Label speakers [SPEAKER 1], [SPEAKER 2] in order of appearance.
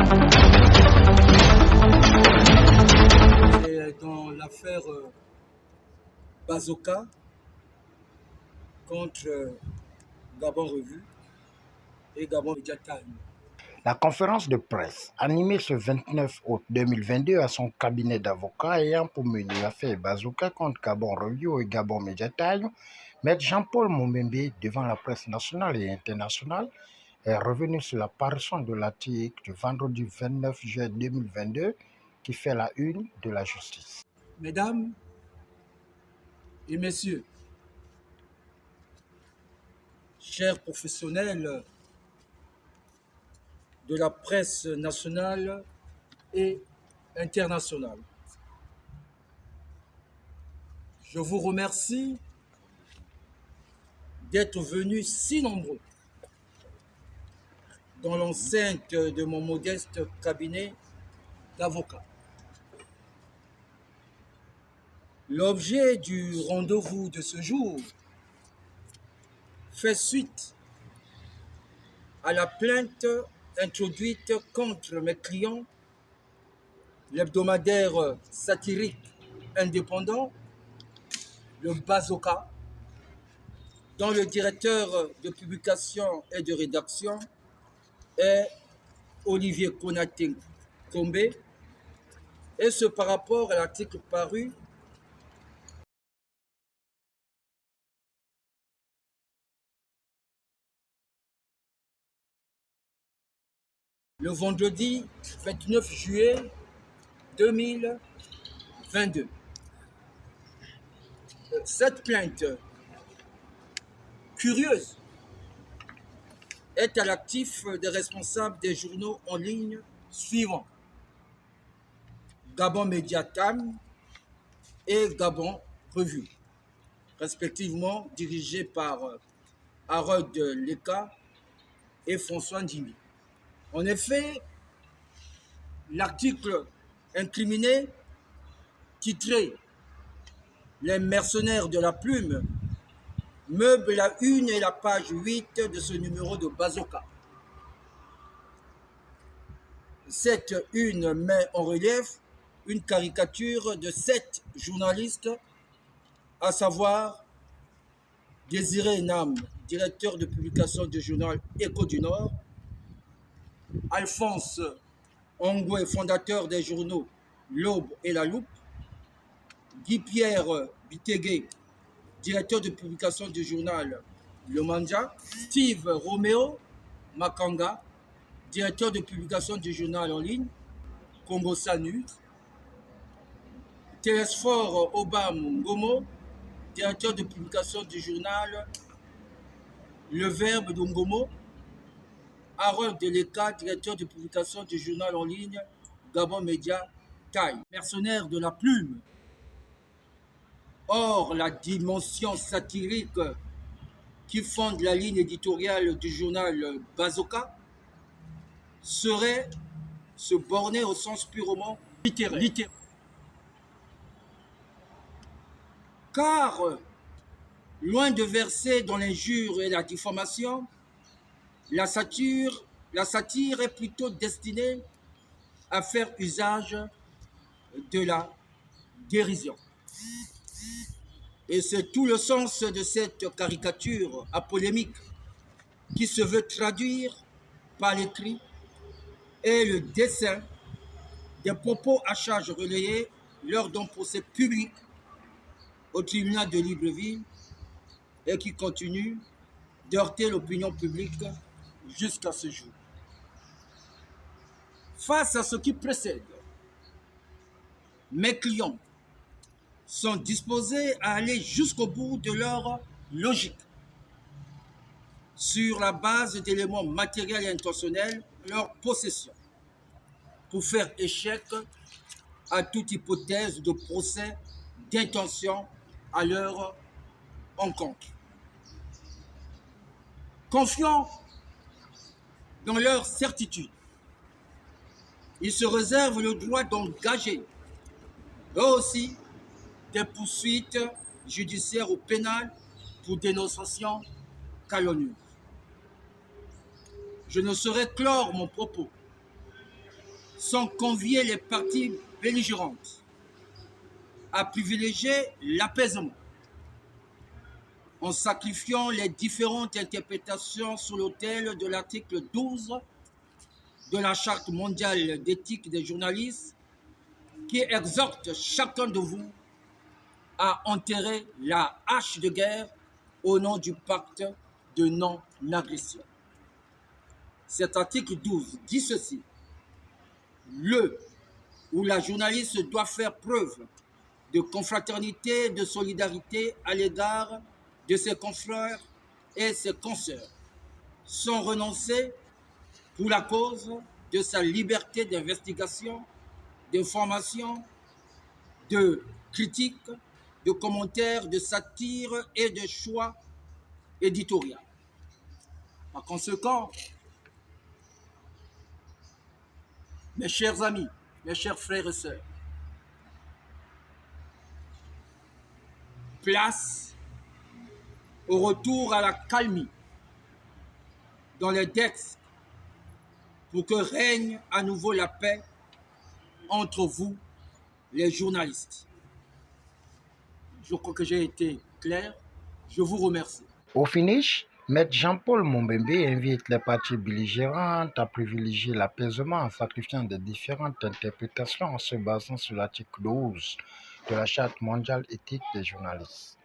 [SPEAKER 1] C'est dans l'affaire Bazoka contre Gabon Revue et Gabon Media Time.
[SPEAKER 2] La conférence de presse, animée ce 29 août 2022 à son cabinet d'avocats ayant pour menu l'affaire Bazoka contre Gabon Review et Gabon Media Time, Maître Jean-Paul Moumembe, devant la presse nationale et internationale, est revenu sur l'apparition de l'article du vendredi 29 juillet 2022 qui fait la une de la justice.
[SPEAKER 1] Mesdames et messieurs, chers professionnels de la presse nationale et internationale, je vous remercie d'être venus si nombreux dans l'enceinte de mon modeste cabinet d'avocat. L'objet du rendez-vous de ce jour fait suite à la plainte introduite contre mes clients, l'hebdomadaire satirique indépendant, le Bazoka, dont le directeur de publication et de rédaction est Olivier Konaté Kombe, et ce par rapport à l'article paru le vendredi 29 juillet 2022. Cette plainte curieuse est à l'actif des responsables des journaux en ligne suivants: Gabon Media Time et Gabon Revue, respectivement dirigés par Harold Leka et François Ndimi. En effet, l'article incriminé, titré « Les mercenaires de la plume », meuble la une et la page 8 de ce numéro de Bazoka. Cette une met en relief une caricature de 7 journalistes, à savoir Désiré Nam, directeur de publication du journal Écho du Nord, Alphonse Ongoué, fondateur des journaux L'Aube et La Loupe, Guy-Pierre Bitegué, directeur de publication du journal Le Manja, Steve Roméo Makanga, directeur de publication du journal en ligne Congo Sanu, Télésphore Obam Ngomo, directeur de publication du journal Le Verbe de Ngomo, Harold Deleka, directeur de publication du journal en ligne Gabon Media Time. Mercenaires de la plume. Or, la dimension satirique qui fonde la ligne éditoriale du journal Bazoka serait se borner au sens purement littéraire. Car, loin de verser dans l'injure et la diffamation, la satire est plutôt destinée à faire usage de la dérision. Et c'est tout le sens de cette caricature apolémique qui se veut traduire par l'écrit et le dessin des propos à charge relayés lors d'un procès public au tribunal de Libreville et qui continue d'heurter l'opinion publique jusqu'à ce jour. Face à ce qui précède, mes clients sont disposés à aller jusqu'au bout de leur logique sur la base d'éléments matériels et intentionnels de leur possession pour faire échec à toute hypothèse de procès d'intention à leur encontre. Confiants dans leur certitude, ils se réservent le droit d'engager eux aussi des poursuites judiciaires ou pénales pour dénonciation calomnieuse. Je ne saurais clore mon propos sont conviés les parties belligérantes à privilégier l'apaisement en sacrifiant les différentes interprétations sur l'autel de l'article 12 de la Charte mondiale d'éthique des journalistes qui exhorte chacun de vous à enterrer la hache de guerre au nom du pacte de non-agression. Cet article 12 dit ceci: le où la journaliste doit faire preuve de confraternité et de solidarité à l'égard de ses confrères et ses consoeurs, sans renoncer pour la cause de sa liberté d'investigation, d'information, de critique, de commentaires, de satire et de choix éditorial. Par conséquent, mes chers amis, mes chers frères et sœurs, place au retour à la calmie dans les textes pour que règne à nouveau la paix entre vous, les journalistes. Je crois que j'ai été clair. Je vous remercie.
[SPEAKER 2] Au finish, Maître Jean-Paul Mombembe invite les parties belligérantes à privilégier l'apaisement en sacrifiant des différentes interprétations en se basant sur l'article 12 de la Charte mondiale éthique des journalistes.